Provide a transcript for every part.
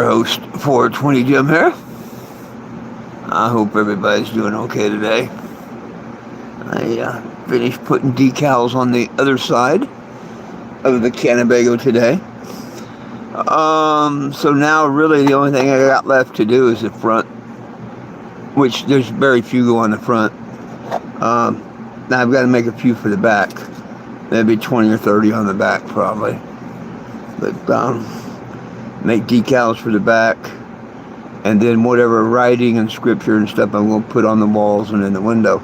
Host 420 Jim here. I hope everybody's doing okay today. I finished putting decals on the other side of the Cannebago today. So now really the only thing I got left to do is the front, which there's very few go on the front. Now I've got to make a few for the back. Maybe 20 or 30 on the back probably. But make decals for the back, and then whatever writing and scripture and stuff I'm going to put on the walls and in the window.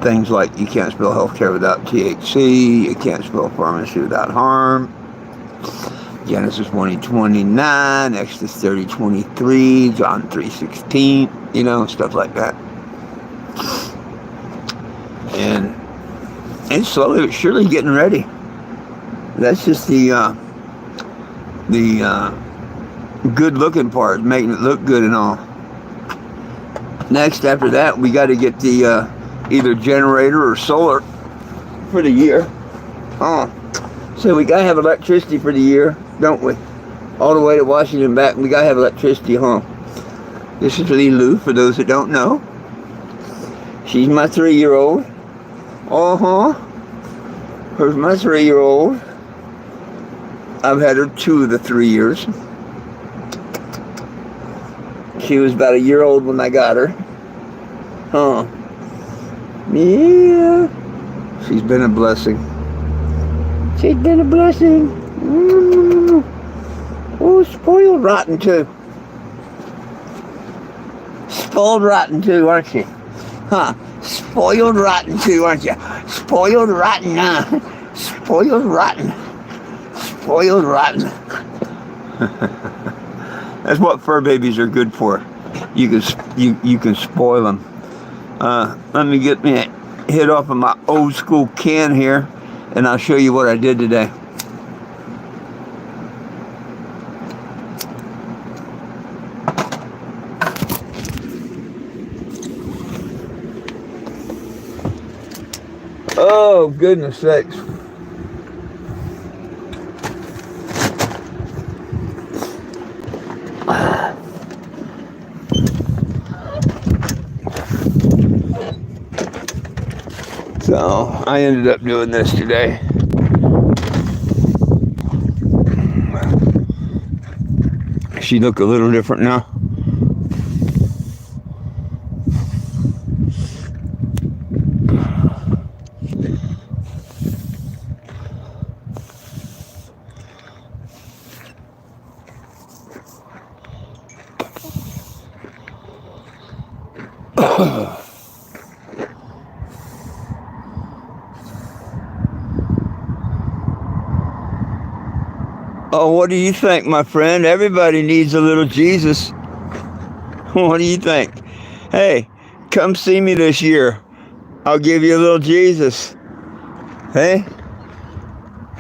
Things like you can't spell healthcare without THC, you can't spell pharmacy without harm, Genesis 1:29, Exodus 30:23, John 3:16, stuff like that. And slowly but surely getting ready. That's just the good looking part, making it look good and all. Next, after that, we got to get the either generator or solar for the year. So we got to have electricity for the year, don't we? All the way to Washington and back, we got to have electricity, This is Lulu, for those that don't know. She's my 3-year-old. Here's my 3-year-old. I've had her 2 of the 3 years. She was about a year old when I got her. Yeah. She's been a blessing. She's been a blessing. Oh, spoiled rotten too. Spoiled rotten too, aren't you? Spoiled rotten too, aren't you? Spoiled rotten, Spoiled rotten. Spoiled rotten. That's what fur babies are good for. You can spoil them. Let me get me a hit off of my old school can here, and I'll show you what I did today. Oh, goodness sakes. So I ended up doing this today. She look a little different now. Oh, what do you think, my friend? Everybody needs a little Jesus. What do you think? Hey, come see me this year. I'll give you a little Jesus. Hey?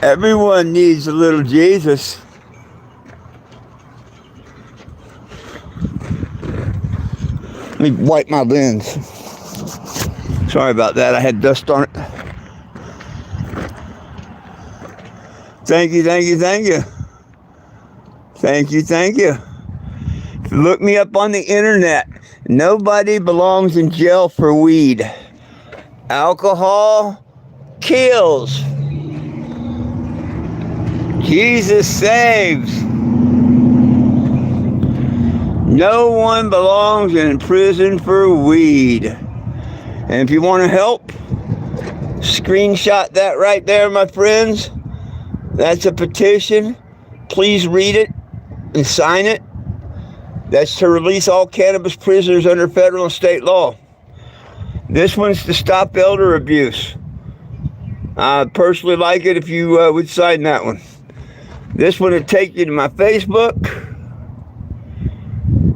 Everyone needs a little Jesus. Let me wipe my lens. Sorry about that. I had dust on it. Thank you, thank you, thank you. Thank you, thank you. Look me up on the internet. Nobody belongs in jail for weed. Alcohol kills. Jesus saves. No one belongs in prison for weed. And if you want to help, screenshot that right there, my friends. That's a petition. Please read it and sign it. That's to release all cannabis prisoners under federal and state law. This one's to stop elder abuse. I personally like it if you would sign that one. This one will take you to my Facebook.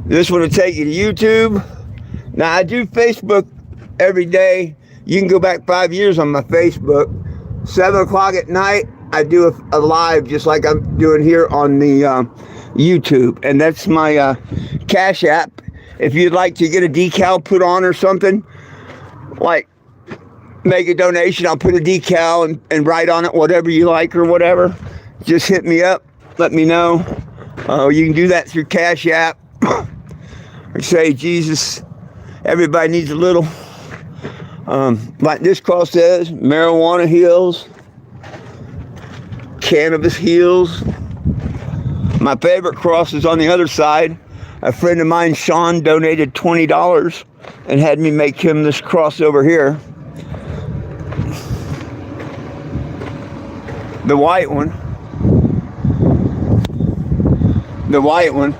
This one will take you to YouTube. Now, I do Facebook every day. You can go back 5 years on my Facebook. 7 o'clock at night, I do a live just like I'm doing here on the YouTube. And that's my Cash App. If you'd like to get a decal put on or something, like make a donation, I'll put a decal and write on it whatever you like or whatever. Just hit me up. Let me know. You can do that through Cash App. Or say, Jesus, everybody needs a little. Like this cross says, marijuana heals, cannabis heals. My favorite cross is on the other side. A friend of mine, Sean, donated $20 and had me make him this cross over here. The white one. The white one.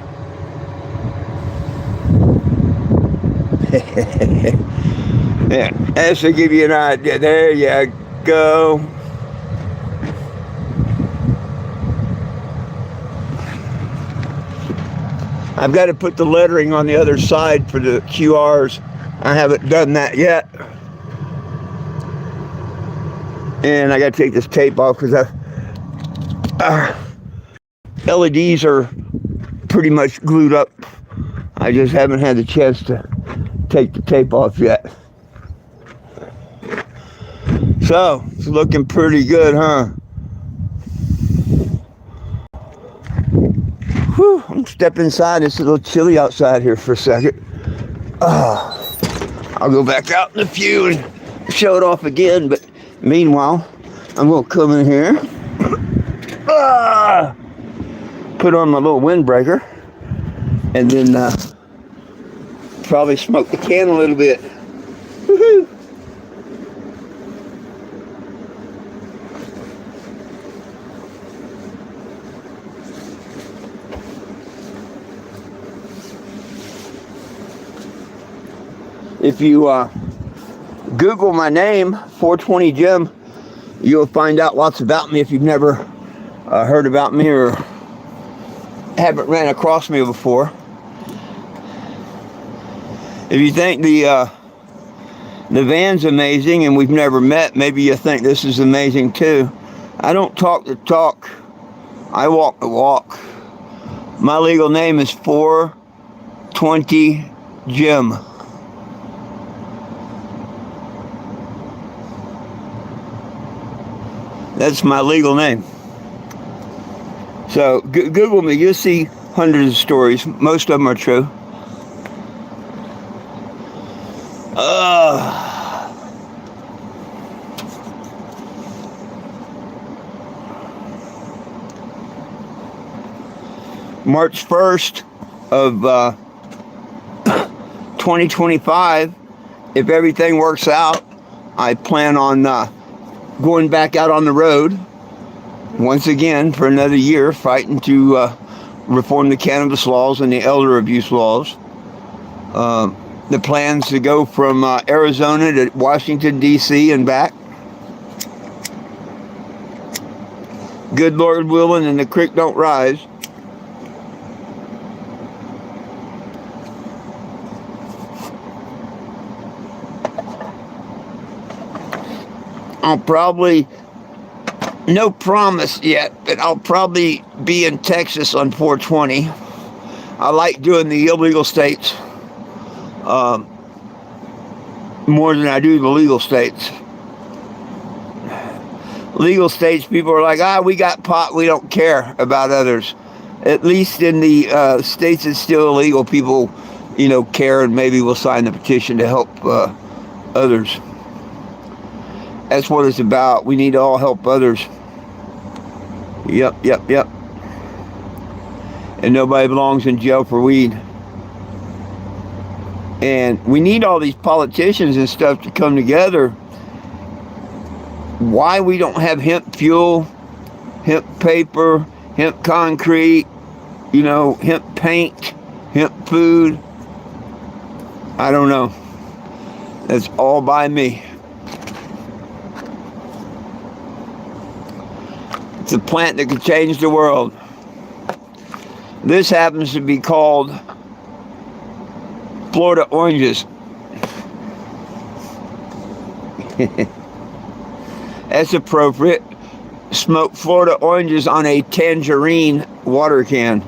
Yeah, that should give you an idea. There you go. I've got to put the lettering on the other side for the QRs. I haven't done that yet. And I got to take this tape off because LEDs are pretty much glued up. I just haven't had the chance to take the tape off yet. So, it's looking pretty good, huh? Whew, I'm stepping inside. It's a little chilly outside here for a second. I'll go back out in the few and show it off again, but meanwhile, I'm going to come in here, put on my little windbreaker, and then probably smoke the can a little bit. Woohoo! If you Google my name, 420 Jim, you'll find out lots about me if you've never heard about me or haven't ran across me before. If you think the van's amazing and we've never met, maybe you think this is amazing too. I don't talk the talk, I walk the walk. My legal name is 420 Jim. That's my legal name. So Google me. You'll see hundreds of stories. Most of them are true. March 1st of 2025, if everything works out, I plan on going back out on the road once again for another year, fighting to reform the cannabis laws and the elder abuse laws. The plans to go from Arizona to Washington, D.C. and back. Good Lord willing, and the creek don't rise. I'll probably, no promise yet, but I'll probably be in Texas on 420. I like doing the illegal states more than I do the legal states. Legal states, people are like, we got pot, we don't care about others. At least in the states it's still illegal, people, care and maybe will sign the petition to help others. That's what it's about. We need to all help others. Yep. And nobody belongs in jail for weed. And we need all these politicians and stuff to come together. Why we don't have hemp fuel, hemp paper, hemp concrete, hemp paint, hemp food, I don't know. That's all by me. It's a plant that could change the world. This happens to be called Florida oranges. That's appropriate. Smoke Florida oranges on a tangerine water can.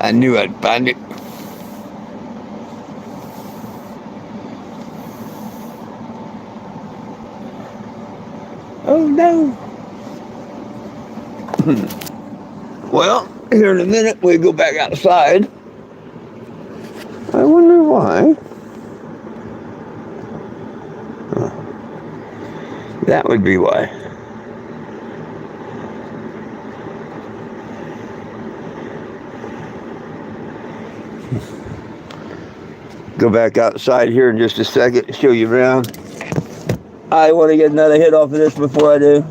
I knew I'd find it. Oh no. Well, here in a minute we go back outside. I wonder why. That would be why. Go back outside here in just a second, show you around. I want to get another hit off of this before I do.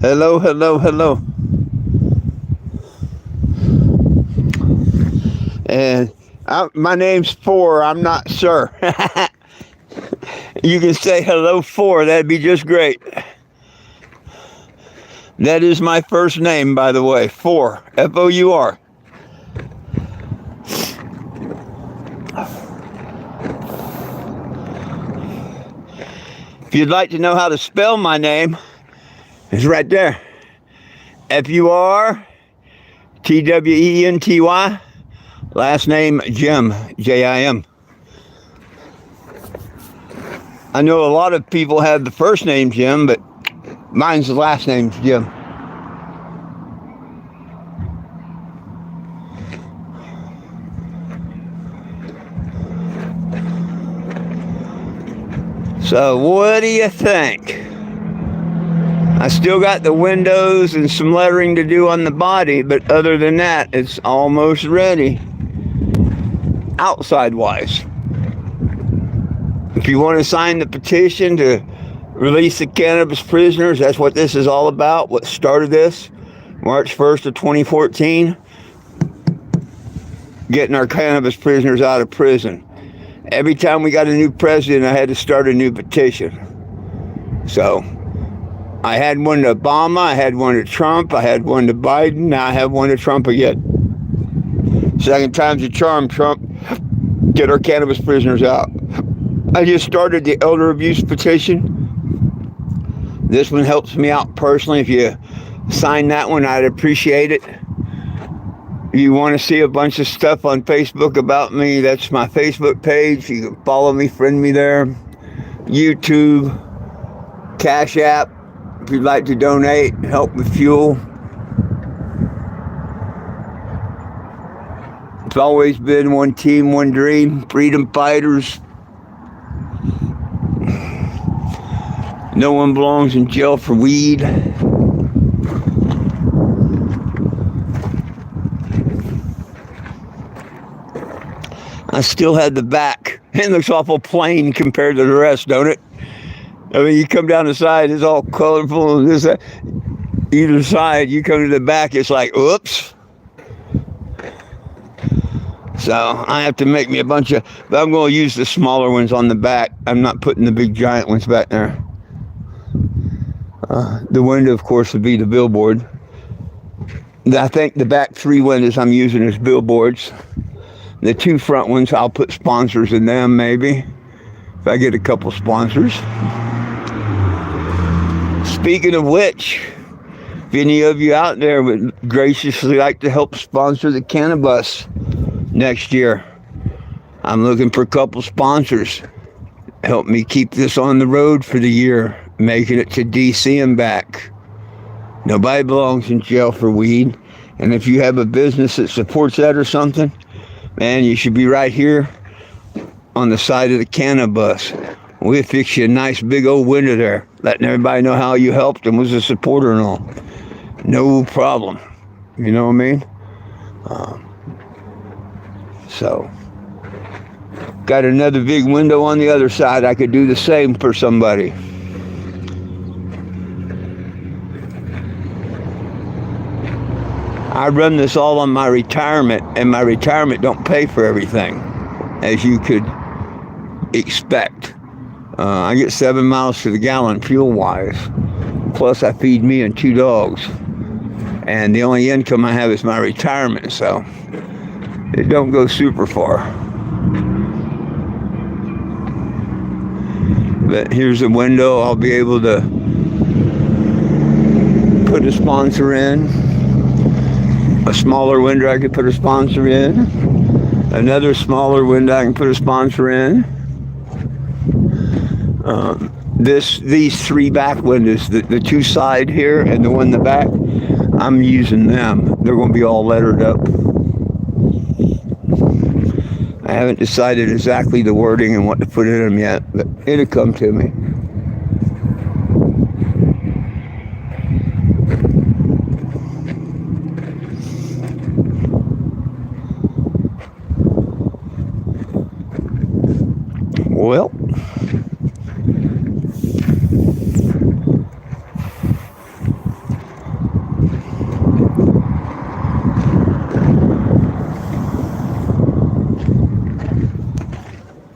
Hello, hello, hello. And my name's Four. I'm not Sir. You can say hello, Four. That'd be just great. That is my first name, by the way. Four. F-O-U-R. If you'd like to know how to spell my name, it's right there. F-U-R-T-W-E-N-T-Y. Last name Jim. J-I-M. I know a lot of people have the first name Jim, but mine's the last name Jim. So what do you think? I still got the windows and some lettering to do on the body, but other than that, it's almost ready. Outside wise. If you want to sign the petition to release the cannabis prisoners, that's what this is all about. What started this, March 1st of 2014. Getting our cannabis prisoners out of prison. Every time we got a new president, I had to start a new petition. So, I had one to Obama, I had one to Trump, I had one to Biden, now I have one to Trump again. Second time's a charm, Trump. Get our cannabis prisoners out. I just started the elder abuse petition. This one helps me out personally. If you sign that one, I'd appreciate it. If you want to see a bunch of stuff on Facebook about me, that's my Facebook page. You can follow me, friend me there. YouTube, Cash App. If you'd like to donate, help with fuel. It's always been one team, one dream. Freedom fighters. No one belongs in jail for weed. I still had the back. It looks awful plain compared to the rest, don't it? I mean, you come down the side, it's all colorful. And this, either side, you come to the back, it's like, oops. So I have to make me a bunch of, but I'm going to use the smaller ones on the back. I'm not putting the big giant ones back there. The window, of course, would be the billboard. I think the back three windows I'm using as billboards. The two front ones, I'll put sponsors in them, maybe. If I get a couple sponsors. Speaking of which, if any of you out there would graciously like to help sponsor the cannabis next year, I'm looking for a couple sponsors. Help me keep this on the road for the year, making it to DC and back. Nobody belongs in jail for weed. And if you have a business that supports that or something, man, you should be right here on the side of the cannabis. We'll fix you a nice big old window there, letting everybody know how you helped and was a supporter and all. No problem. You know what I mean? So, Got another big window on the other side. I could do the same for somebody. I run this all on my retirement, and my retirement don't pay for everything, as you could expect. I get 7 miles to the gallon fuel-wise. Plus, I feed me and 2 dogs. And the only income I have is my retirement, so it don't go super far. But here's a window I'll be able to put a sponsor in. A smaller window I could put a sponsor in. Another smaller window I can put a sponsor in. These 3 back windows, the 2 side here and the one in the back, I'm using them. They're going to be all lettered up. I haven't decided exactly the wording and what to put in them yet, but it'll come to me. Well,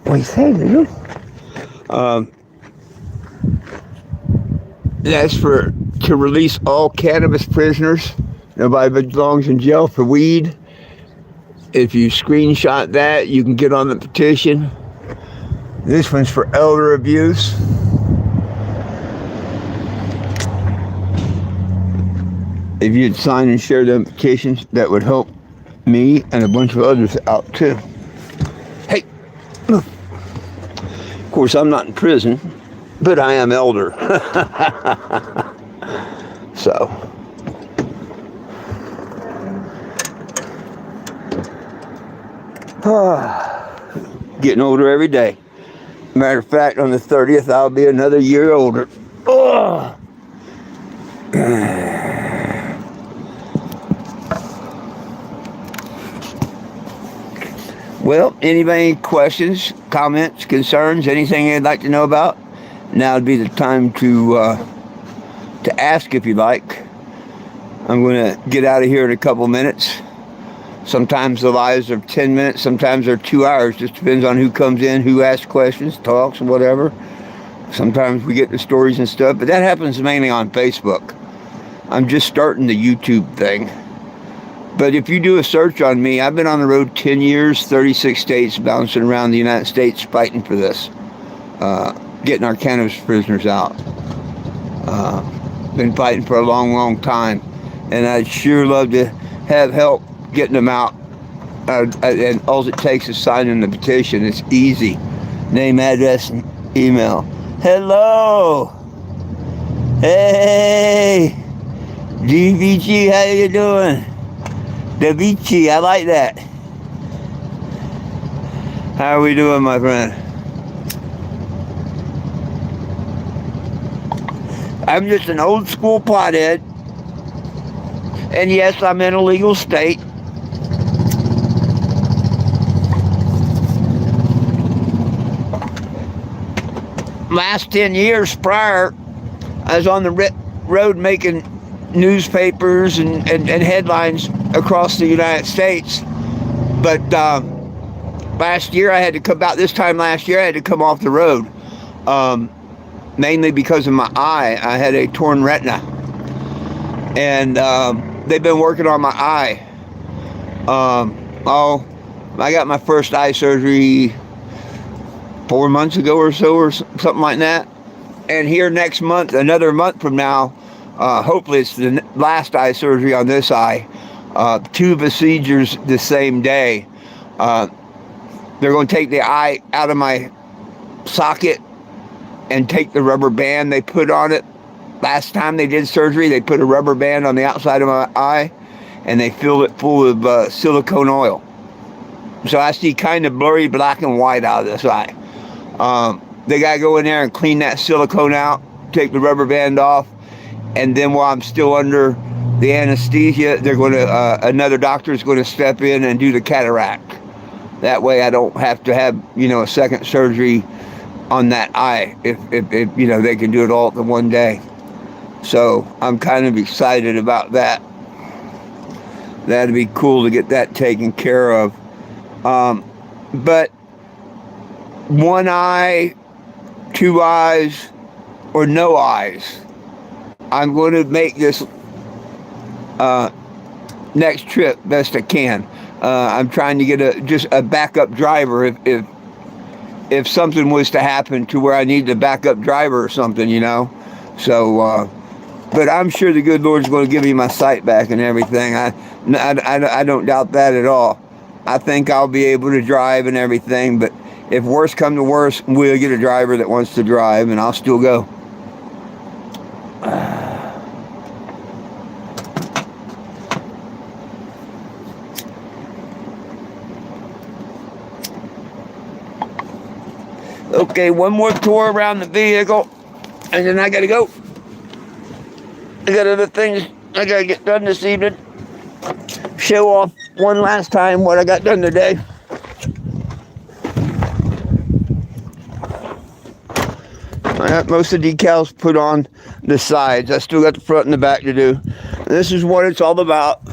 what do you say, Lou? That's to release all cannabis prisoners. Nobody belongs in jail for weed. If you screenshot that, you can get on the petition. This one's for elder abuse. If you'd sign and share the petitions, that would help me and a bunch of others out too. Hey, look. Of course, I'm not in prison, but I am elder. So. Getting older every day. Matter of fact, on the 30th, I'll be another year older. Oh. Well, anybody questions, comments, concerns, anything you'd like to know about? Now would be the time to ask if you like. I'm going to get out of here in a couple minutes. Sometimes the lives are 10 minutes, sometimes they're 2 hours. Just depends on who comes in, who asks questions, talks, whatever. Sometimes we get the stories and stuff, but that happens mainly on Facebook. I'm just starting the YouTube thing. But if you do a search on me, I've been on the road 10 years, 36 states, bouncing around the United States, fighting for this. Getting our cannabis prisoners out. Been fighting for a long, long time. And I'd sure love to have help getting them out. And all it takes is signing the petition. It's easy. Name, address, and email. Hello. Hey. DVG, how you doing? DVG, I like that. How are we doing, my friend? I'm just an old school pothead. And yes, I'm in a legal state. Last 10 years prior, I was on the road making newspapers and headlines across the United States. But last year, I had to come, about this time last year, I had to come off the road. Mainly because of my eye. I had a torn retina. And they've been working on my eye. I got my first eye surgery 4 months ago or so, or something like that. And here next month, another month from now, hopefully it's the last eye surgery on this eye. 2 procedures the same day. They're going to take the eye out of my socket and take the rubber band they put on it. Last time they did surgery, they put a rubber band on the outside of my eye and they filled it full of silicone oil. So I see kind of blurry black and white out of this eye. They got to go in there and clean that silicone out, take the rubber band off, and then while I'm still under the anesthesia, they're going to another doctor is going to step in and do the cataract. That way I don't have to have, a second surgery on that eye if they can do it all in one day. So I'm kind of excited about that. That'd be cool to get that taken care of. But one eye, two eyes, or no eyes. I'm going to make this next trip best I can. I'm trying to get just a backup driver if something was to happen to where I need a backup driver or something, So, but I'm sure the good Lord's going to give me my sight back and everything. I don't doubt that at all. I think I'll be able to drive and everything, but if worse come to worse, we'll get a driver that wants to drive, and I'll still go. Okay, one more tour around the vehicle, and then I gotta go. I got other things I gotta get done this evening. Show off one last time what I got done today. I got most of the decals put on the sides. I still got the front and the back to do. This is what it's all about.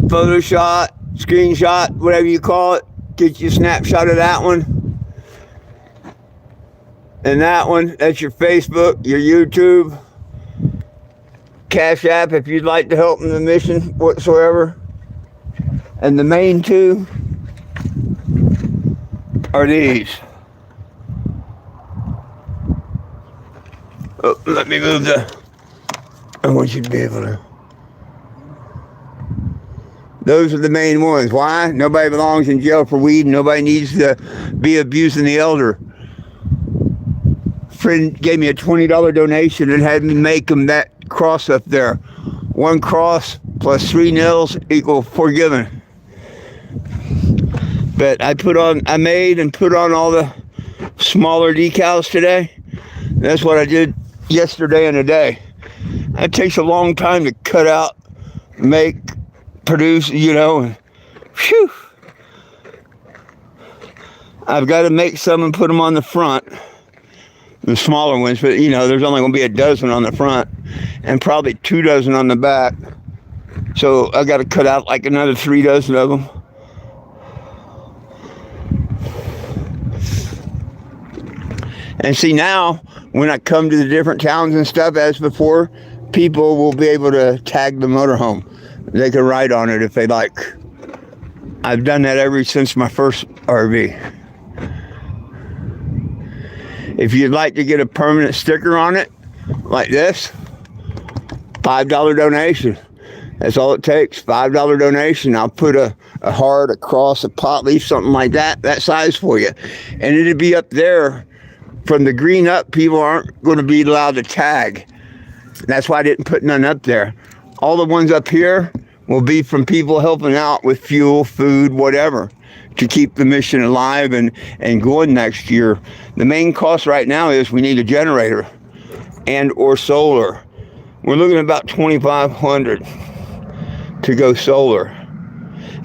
Photoshop, screenshot, whatever you call it. Get you a snapshot of that one. And that one, that's your Facebook, your YouTube, Cash App if you'd like to help in the mission whatsoever. And the main two are these. Oh, let me move I want you to be able to. Those are the main ones. Why? Nobody belongs in jail for weed. Nobody needs to be abusing the elder. Friend gave me a $20 donation and had me make them that cross up there. One cross plus 3 nails equal forgiven. But I made and put on all the smaller decals today. That's what I did yesterday and today. It takes a long time to cut out, make, produce, Whew. I've got to make some and put them on the front. The smaller ones, but there's only going to be a dozen on the front and probably 2 dozen on the back. So I got to cut out like another 3 dozen of them. And see, now when I come to the different towns and stuff as before, people will be able to tag the motorhome. They can ride on it if they like. I've done that ever since my first RV. If you'd like to get a permanent sticker on it, like this, $5 donation. That's all it takes, $5 donation. I'll put a heart, a cross, a pot leaf, something like that size for you. And it'll be up there. From the green up, people aren't going to be allowed to tag. That's why I didn't put none up there. All the ones up here will be from people helping out with fuel, food, whatever, to keep the mission alive and going next year. The main cost right now is we need a generator and or solar. We're looking at about $2,500 to go solar.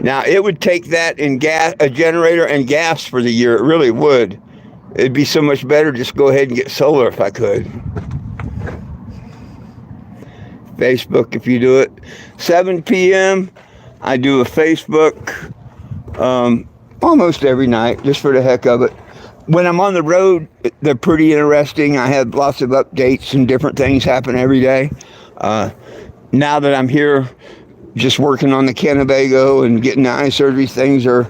Now, it would take that in gas, a generator and gas for the year. It really would. It'd be so much better just go ahead and get solar if I could. Facebook, if you do it. 7 p.m., I do a Facebook almost every night, just for the heck of it. When I'm on the road, they're pretty interesting. I have lots of updates and different things happen every day. Now that I'm here, just working on the Kennebago and getting the eye surgery, things are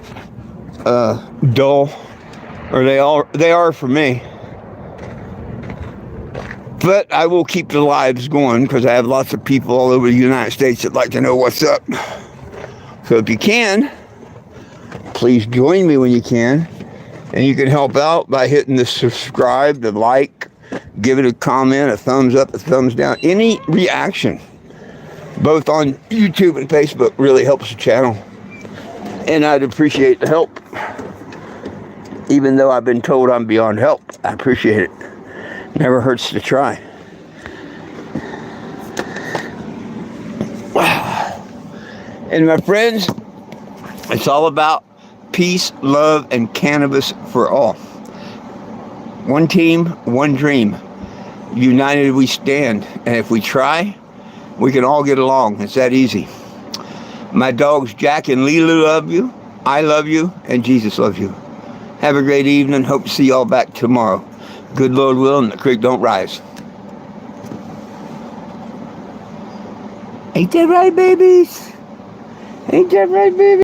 dull. Or they are for me. But I will keep the lives going because I have lots of people all over the United States that like to know what's up. So if you can, please join me when you can. And you can help out by hitting the subscribe, the like, give it a comment, a thumbs up, a thumbs down. Any reaction, both on YouTube and Facebook, really helps the channel. And I'd appreciate the help. Even though I've been told I'm beyond help, I appreciate it. Never hurts to try. Wow. And my friends, It's all about peace, love, and cannabis for all. One team, one dream. United we stand. And if we try, we can all get along. It's that easy. My dogs Jack and Lilu love you. I love you. And Jesus loves you. Have a great evening. Hope to see y'all back tomorrow. Good Lord will, and the creek don't rise. Ain't that right, babies? Ain't that right, baby?